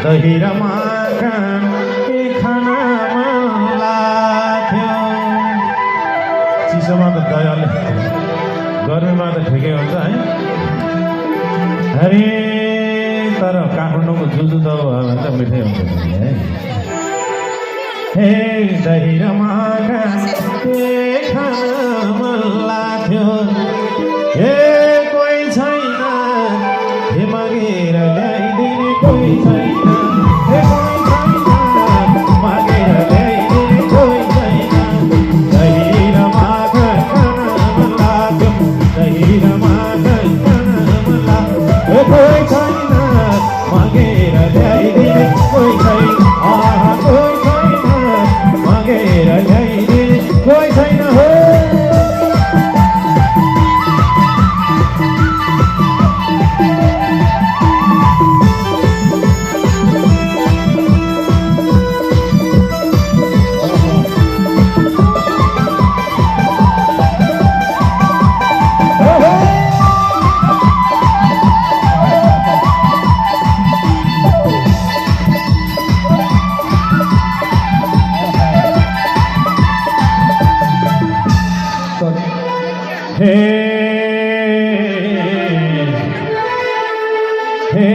दहिरमा के खाना मन लाग्थ्यो चिसोमा त दयाले गर्मीमा त ठिकै हुन्छ है अरे तर काठमाडौँको जुजु त भन्छ मिठै हुन्छ है हे दहिरमा के खाना मन लाग्थ्यो हे कोही छैन हे मागेर ल्याइदिने कोही छैन हे हे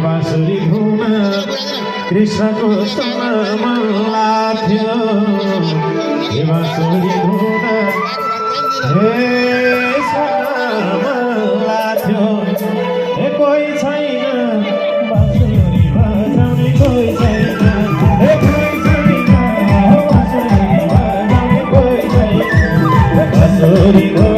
बाँसुरी धुन कृष्णको सुन्न मन लाग्थ्यो हे बाँसुरी धुन हे सुन्न मन लाग्थ्यो हे कोही छैन बाँसुरी बजाउने कोही छैन हे कोही छैन बाँसुरी बजाउने कोही छैन बाँसुरी